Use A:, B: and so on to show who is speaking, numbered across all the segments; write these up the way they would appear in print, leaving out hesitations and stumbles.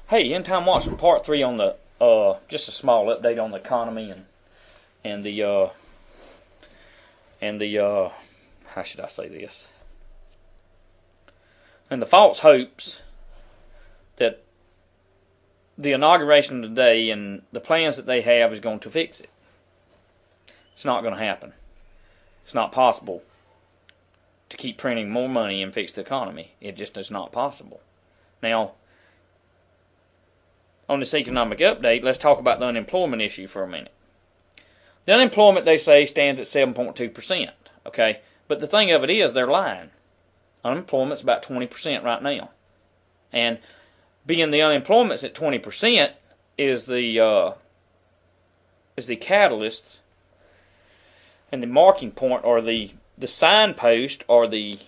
A: Hey, End Time Watchman, part 3 on the just a small update on the economy and the how should I say this? And the false hopes that the inauguration of today and the plans that they have is going to fix it. It's not going to happen. It's not possible to keep printing more money and fix the economy. It just is not possible. Now, on this economic update, let's talk about the unemployment issue for a minute. The unemployment, they say, stands at 7.2%. Okay? But the thing of it is, they're lying. Unemployment's about 20% right now. And being the unemployment's at 20% is the catalyst and the marking point, or the signpost, or the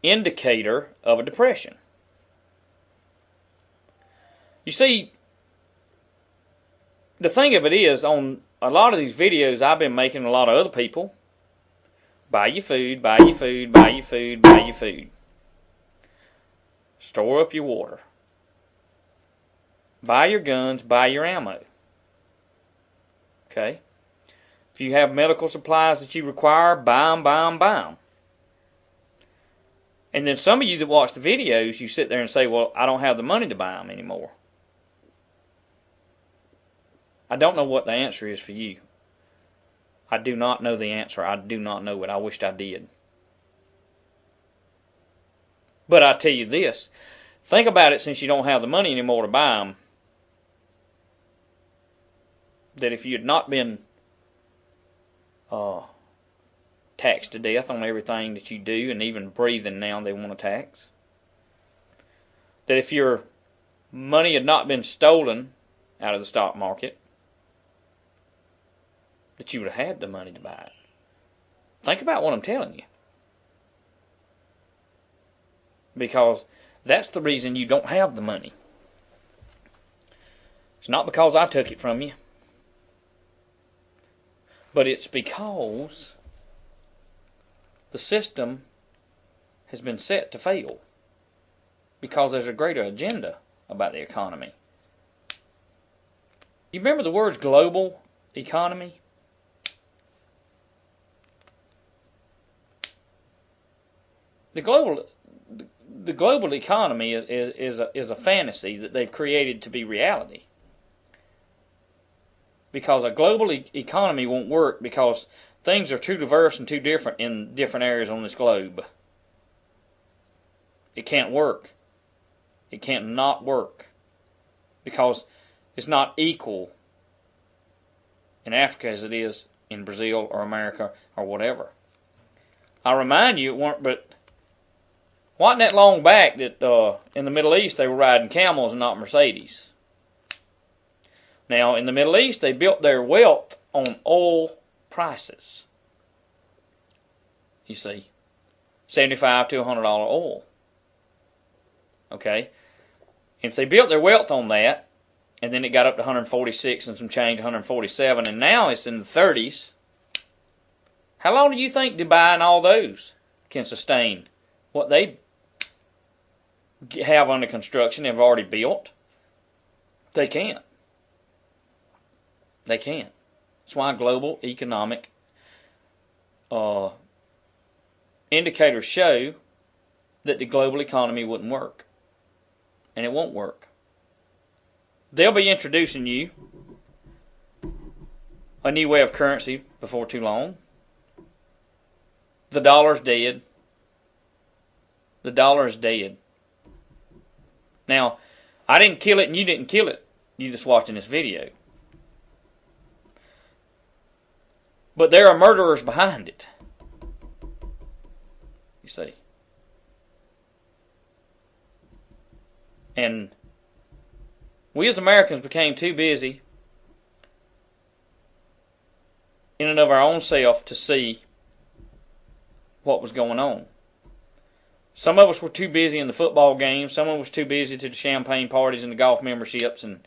A: indicator of a depression. You see, the thing of it is, on a lot of these videos I've been making, a lot of other people, buy your food, buy your food, buy your food, buy your food. Store up your water. Buy your guns, buy your ammo. Okay? If you have medical supplies that you require, buy them, buy them, buy them. And then some of you that watch the videos, you sit there and say, well, I don't have the money to buy them anymore. I don't know what the answer is for you. I do not know the answer. I do not know it. I wished I did. But I tell you this. Think about it, since you don't have the money anymore to buy them. That if you had not been taxed to death on everything that you do, and even breathing now they want to tax. That if your money had not been stolen out of the stock market, that you would have had the money to buy it. Think about what I'm telling you. Because that's the reason you don't have the money. It's not because I took it from you. But it's because the system has been set to fail. Because there's a greater agenda about the economy. You remember the words global economy? The global economy is a fantasy that they've created to be reality. Because a global economy won't work because things are too diverse and too different in different areas on this globe. It can't work. It can't not work. Because it's not equal in Africa as it is in Brazil or America or whatever. I remind you, it weren't but wasn't that long back that in the Middle East they were riding camels and not Mercedes. Now, in the Middle East, they built their wealth on oil prices. You see, $75 to $100 oil. Okay? If they built their wealth on that, and then it got up to 146 and some change, 147, and now it's in the 30s, how long do you think Dubai and all those can sustain what they have under construction, have already built? They can't. They can't. That's why global economic indicators show that the global economy wouldn't work. And it won't work. They'll be introducing you a new way of currency before too long. The dollar's dead. The dollar is dead. Now, I didn't kill it and you didn't kill it. You just watching this video. But there are murderers behind it. You see. And we as Americans became too busy in and of our own self to see what was going on. Some of us were too busy in the football games. Some of us were too busy to the champagne parties and the golf memberships. And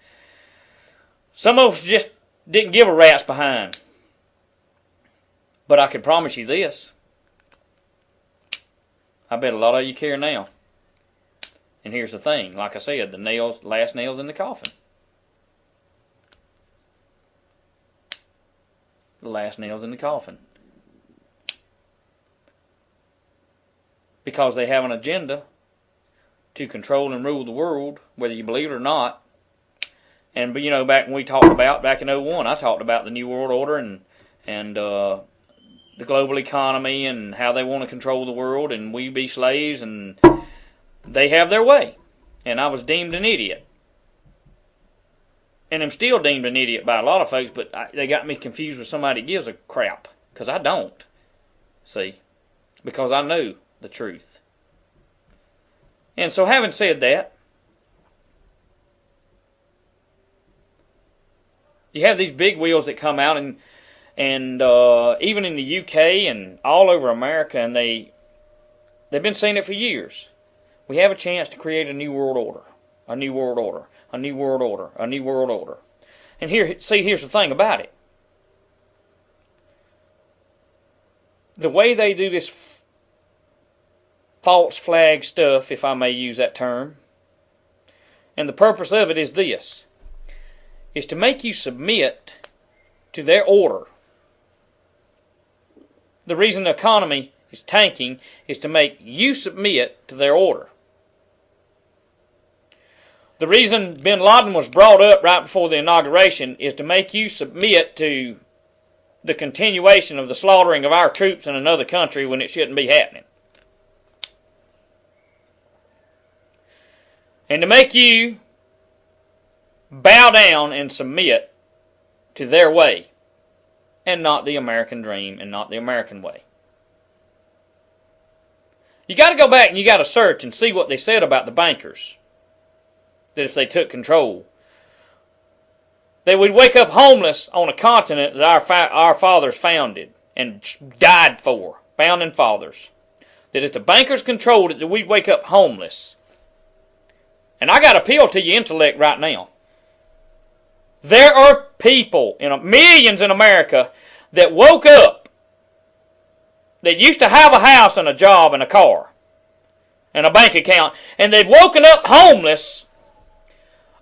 A: some of us just didn't give a rat's behind. But I can promise you this. I bet a lot of you care now. And here's the thing, like I said, the last nails in the coffin. The last nails in the coffin. Because they have an agenda to control and rule the world, whether you believe it or not. And you know, back when we talked about, back in '01, I talked about the New World Order and the global economy and how they want to control the world and we be slaves, and they have their way. And I was deemed an idiot. And I'm still deemed an idiot by a lot of folks, but they got me confused with somebody that gives a crap. Because I don't. See? Because I know the truth. And so having said that, you have these big wheels that come out and even in the UK and all over America, and they've been saying it for years. We have a chance to create a new world order. A new world order. A new world order. A new world order. And here's the thing about it. The way they do this false flag stuff, if I may use that term, and the purpose of it is this, is to make you submit to their order. The reason the economy is tanking is to make you submit to their order. The reason bin Laden was brought up right before the inauguration is to make you submit to the continuation of the slaughtering of our troops in another country when it shouldn't be happening. And to make you bow down and submit to their way and not the American dream and not the American way. You got to go back and you got to search and see what they said about the bankers. That if they took control, they would wake up homeless on a continent that our fathers founded and died for, founding fathers. That if the bankers controlled it, that we'd wake up homeless. And I got to appeal to your intellect right now. There are people, millions in America, that woke up, that used to have a house and a job and a car and a bank account, and they've woken up homeless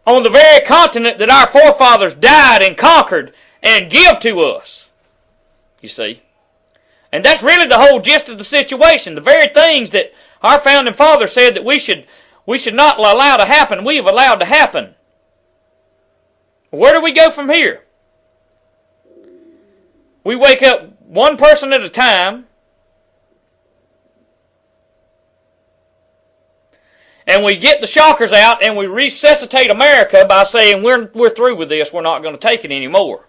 A: on the very continent that our forefathers died and conquered and give to us. You see? And that's really the whole gist of the situation. The very things that our founding fathers said that we should not allow to happen, we have allowed to happen. Where do we go from here? We wake up one person at a time, and we get the shockers out and we resuscitate America by saying we're through with this, we're not going to take it anymore.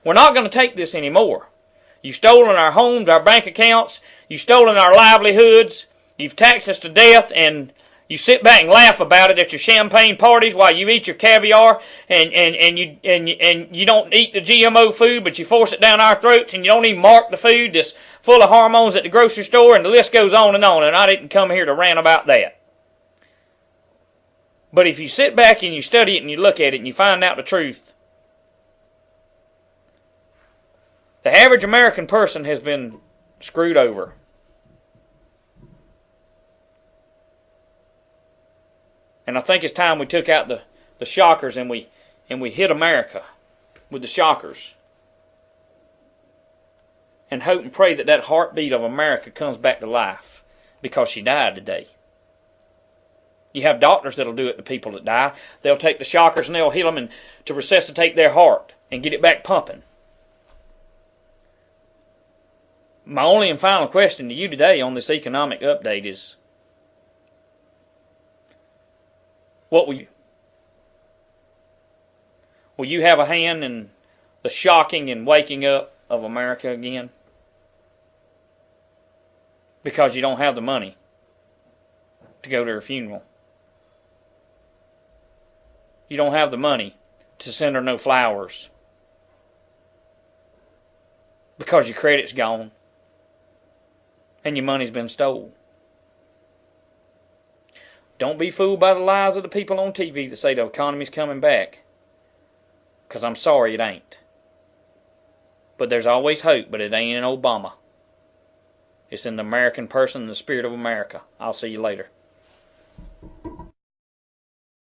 A: We're not going to take this anymore. You've stolen our homes, our bank accounts, you've stolen our livelihoods, you've taxed us to death, and you sit back and laugh about it at your champagne parties while you eat your caviar, and you don't eat the GMO food, but you force it down our throats, and you don't even mark the food that's full of hormones at the grocery store, and the list goes on, and I didn't come here to rant about that. But if you sit back and you study it and you look at it and you find out the truth, the average American person has been screwed over. And I think it's time we took out the shockers and we hit America with the shockers. And hope and pray that that heartbeat of America comes back to life, because she died today. You have doctors that'll do it to people that die. They'll take the shockers and they'll hit them to resuscitate their heart and get it back pumping. My only and final question to you today on this economic update is, what will you? Will you have a hand in the shocking and waking up of America again? Because you don't have the money to go to her funeral. You don't have the money to send her no flowers. Because your credit's gone. And your money's been stolen. Don't be fooled by the lies of the people on TV that say the economy's coming back. Because I'm sorry, it ain't. But there's always hope, but it ain't in Obama. It's in the American person and the spirit of America. I'll see you later.